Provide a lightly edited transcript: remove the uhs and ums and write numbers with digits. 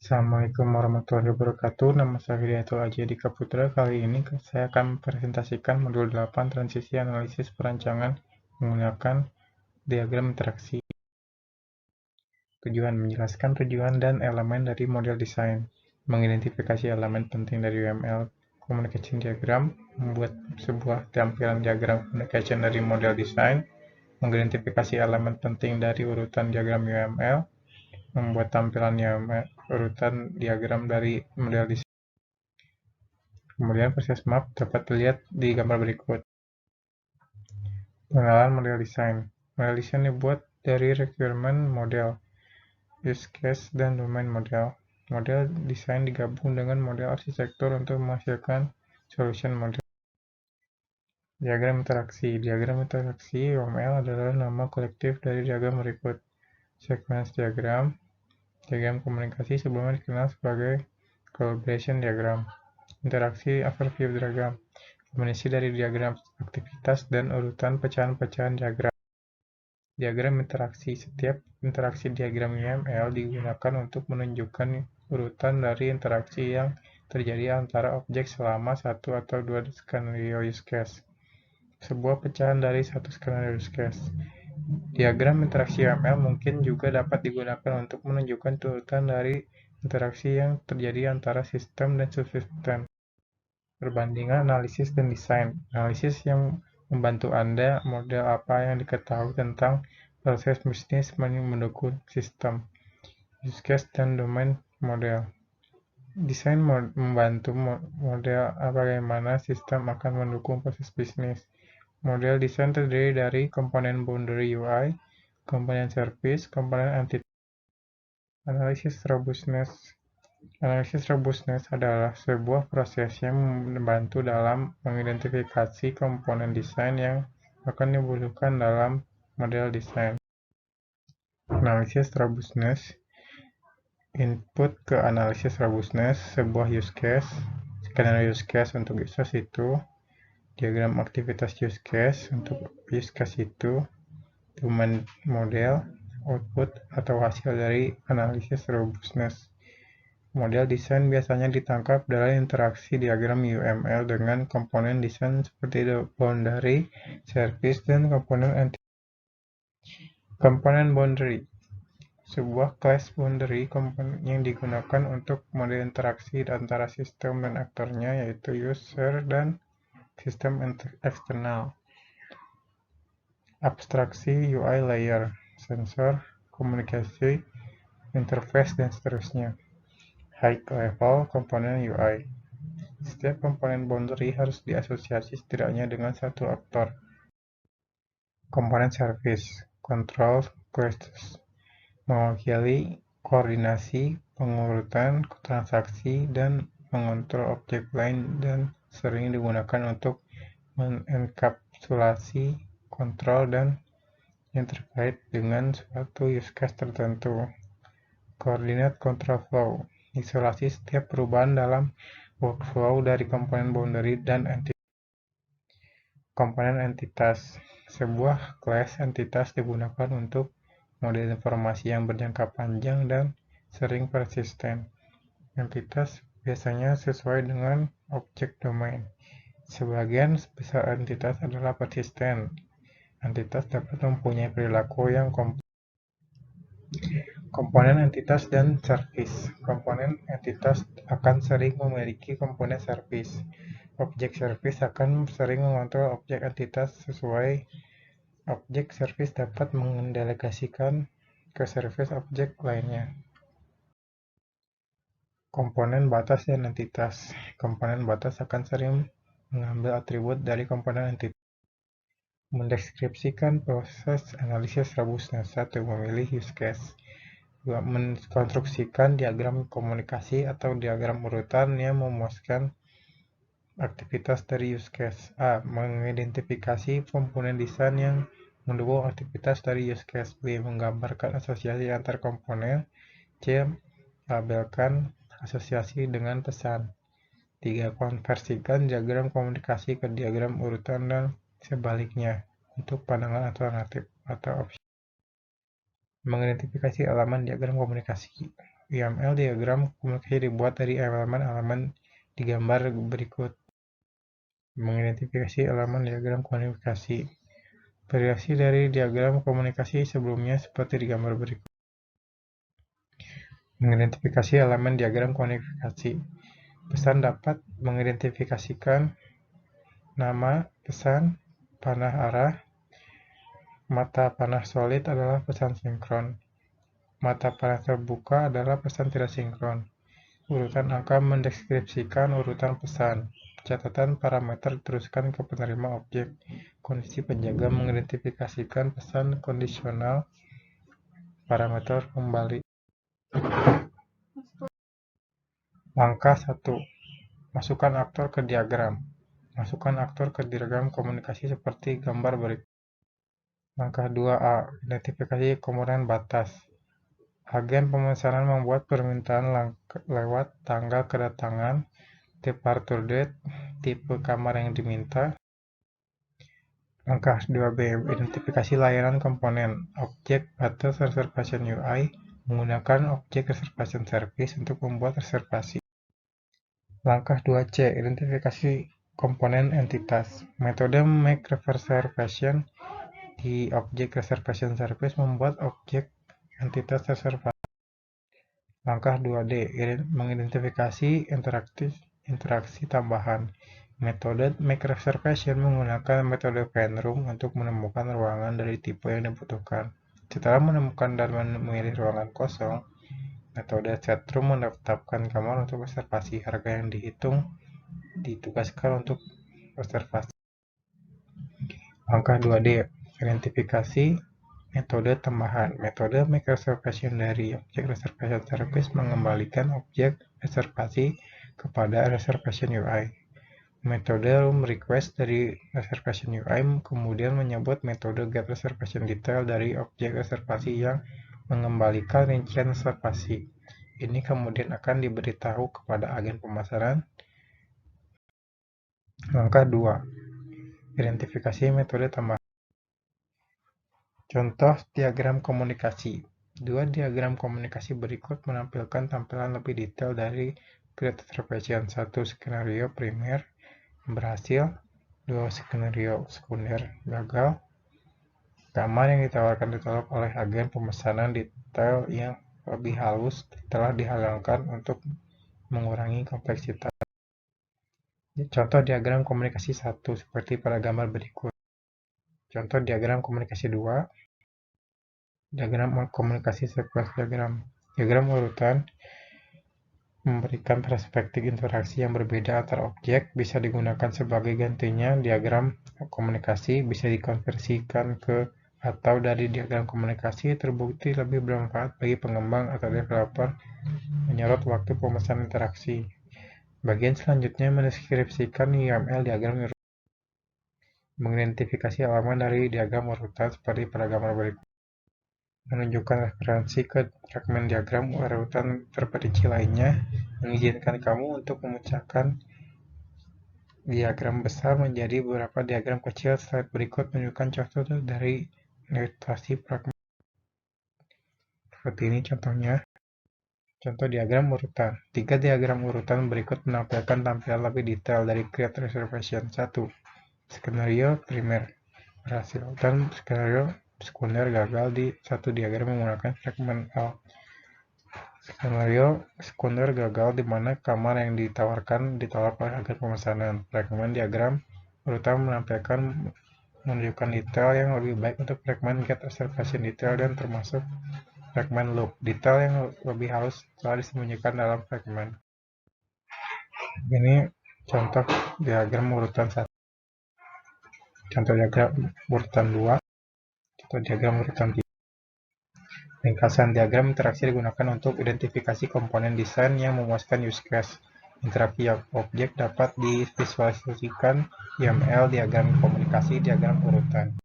Assalamualaikum warahmatullahi wabarakatuh. Nama saya Hidayatullah Adjadika Putra. Kali ini saya akan mempresentasikan modul 8 transisi analisis perancangan menggunakan diagram interaksi. Tujuan: menjelaskan tujuan dan elemen dari model desain, mengidentifikasi elemen penting dari UML communication diagram, membuat sebuah tampilan diagram communication dari model desain, mengidentifikasi elemen penting dari urutan diagram UML, membuat tampilan urutan diagram dari model desain. Kemudian proses map dapat dilihat di gambar berikut. Pengenalan model desain. Model desain dibuat dari requirement model, use case, dan domain model. Model desain digabung dengan model arsitektur untuk menghasilkan solution model. Diagram interaksi. Diagram interaksi UML adalah nama kolektif dari diagram berikut. Sequence diagram. Diagram komunikasi sebelumnya dikenal sebagai collaboration diagram. Interaksi overview diagram. Kombinasi dari diagram aktivitas dan urutan pecahan-pecahan diagram. Diagram interaksi. Setiap interaksi diagram UML digunakan untuk menunjukkan urutan dari interaksi yang terjadi antara objek selama satu atau dua skenario use case. Sebuah pecahan dari satu skenario use case. Diagram interaksi UML mungkin juga dapat digunakan untuk menunjukkan urutan dari interaksi yang terjadi antara sistem dan subsistem. Perbandingan analisis dan desain. Analisis yang membantu Anda model apa yang diketahui tentang proses bisnis mendukung sistem, use case, dan domain model. Desain membantu model bagaimana sistem akan mendukung proses bisnis. Model desain terdiri dari komponen boundary UI, komponen service, komponen entitas. Analisis robustness. Analisis robustness adalah sebuah proses yang membantu dalam mengidentifikasi komponen desain yang akan dibutuhkan dalam model desain. Analisis robustness. Input ke analisis robustness, sebuah use case, skenario use case untuk use case itu, diagram aktivitas use case untuk use case itu, domain model, output atau hasil dari analisis robustness. Model desain biasanya ditangkap dari interaksi diagram UML dengan komponen desain seperti boundary, service, dan komponen entitas. Komponen boundary. Sebuah class boundary komponen yang digunakan untuk model interaksi antara sistem dan aktornya, yaitu user dan sistem eksternal. Abstraksi UI layer, sensor, komunikasi, interface, dan seterusnya. High level komponen UI. Setiap komponen boundary harus diasosiasi setidaknya dengan satu aktor. Komponen service, control requests, mewakili koordinasi, pengurutan transaksi, dan mengontrol objek lain dan sering digunakan untuk mengenkapsulasi kontrol dan yang terkait dengan suatu use case tertentu. Coordinate control flow, isolasi setiap perubahan dalam workflow dari komponen boundary dan entitas. Komponen entitas. Sebuah kelas entitas digunakan untuk model informasi yang berjangka panjang dan sering persisten. Entitas biasanya sesuai dengan objek domain. Sebagian besar entitas adalah persisten. Entitas dapat mempunyai perilaku yang kompleks. Komponen entitas dan service. Komponen entitas akan sering memiliki komponen service. Objek service akan sering mengontrol objek entitas sesuai. Objek service dapat mendelegasikan ke service objek lainnya. Komponen batas dan entitas. Komponen batas akan sering mengambil atribut dari komponen entitas. Mendeskripsikan proses analisis robustness. 1. Memilih use case. 2. Menkonstruksikan diagram komunikasi atau diagram urutan yang memuaskan aktivitas dari use case. A. Mengidentifikasi komponen desain yang mendukung aktivitas dari use case. B. Menggambarkan asosiasi antar komponen. C. Labelkan asosiasi dengan pesan. 3. Konversikan diagram komunikasi ke diagram urutan dan sebaliknya untuk pandangan alternatif atau opsi. Mengidentifikasi elemen diagram komunikasi. UML diagram komunikasi dibuat dari elemen-elemen di gambar berikut. Mengidentifikasi elemen diagram komunikasi. Variasi dari diagram komunikasi sebelumnya seperti di gambar berikut. Mengidentifikasi elemen diagram komunikasi. Pesan dapat mengidentifikasikan nama pesan, panah arah. Mata panah solid adalah pesan sinkron. Mata panah terbuka adalah pesan tidak sinkron. Urutan angka mendeskripsikan urutan pesan. Catatan parameter diteruskan ke penerima objek. Kondisi penjaga mengidentifikasikan pesan kondisional. Parameter kembali. Langkah 1. Masukkan aktor ke diagram. Masukkan aktor ke diagram komunikasi seperti gambar berikut. Langkah 2A. Identifikasi komponen batas. Agen pemesanan membuat permintaan lewat tanggal kedatangan, departure date, tipe kamar yang diminta. Langkah 2B. Identifikasi layanan komponen. Objek batas reservation UI menggunakan objek reservation service untuk membuat reservasi. Langkah 2C. Identifikasi komponen entitas. Metode make reservation di objek reservation service membuat objek entitas reservasi. Langkah 2D. Mengidentifikasi interaksi tambahan. Metode make reservation menggunakan metode find room untuk menemukan ruangan dari tipe yang dibutuhkan. Setelah menemukan dan memilih ruangan kosong, metode set room menetapkan kamar untuk reservasi. Harga yang dihitung ditugaskan untuk reservasi. Langkah 2D. Identifikasi metode tambahan. Metode make reservation dari objek reservation service mengembalikan objek reservasi kepada reservation UI. Metode room request dari reservation UI kemudian menyebut metode get reservation detail dari objek reservasi yang mengembalikan rincian reservasi. Ini kemudian akan diberitahu kepada agen pemesanan. Langkah 2. Identifikasi metode tambahan. Contoh diagram komunikasi. Dua diagram komunikasi berikut menampilkan tampilan lebih detail dari create reservation. 1 skenario primer berhasil, 2 skenario sekunder gagal. Kamar yang ditawarkan ditolak oleh agen pemesanan. Detail yang lebih halus telah dihalalkan untuk mengurangi kompleksitas. Contoh diagram komunikasi 1 seperti pada gambar berikut. Contoh diagram komunikasi 2. Diagram komunikasi sequence diagram. Diagram urutan memberikan perspektif interaksi yang berbeda antar objek, bisa digunakan sebagai gantinya diagram komunikasi, bisa dikonversikan ke atau dari diagram komunikasi, terbukti lebih bermanfaat bagi pengembang atau developer, menyorot waktu pemesanan interaksi. Bagian selanjutnya mendeskripsikan UML diagram urutan. Mengidentifikasi elemen dari diagram urutan seperti pada gambar berikut. Menunjukkan referensi ke fragmen diagram urutan terperinci lainnya, mengizinkan kamu untuk memecahkan diagram besar menjadi beberapa diagram kecil. Slide berikut menunjukkan contoh dari notasi fragmen. Seperti ini contohnya. Contoh diagram urutan. 3 diagram urutan berikut menampilkan tampilan lebih detail dari create reservation. 1. Skenario primer berhasil dan skenario sekunder gagal di satu diagram menggunakan fragmen L. Skenario sekunder gagal di mana kamar yang ditawarkan ditolak oleh agen pemesanan. Fragmen diagram urutan menampilkan menunjukkan detail yang lebih baik untuk fragmen get reservation detail dan termasuk fragmen loop. Detail yang lebih halus telah disembunyikan dalam fragmen. Ini contoh diagram urutan 1. Contoh diagram urutan 2. Contoh diagram urutan 3. Ringkasan diagram interaksi digunakan untuk identifikasi komponen desain yang memuaskan use case. Interaksi objek dapat divisualisasikan UML diagram komunikasi diagram urutan.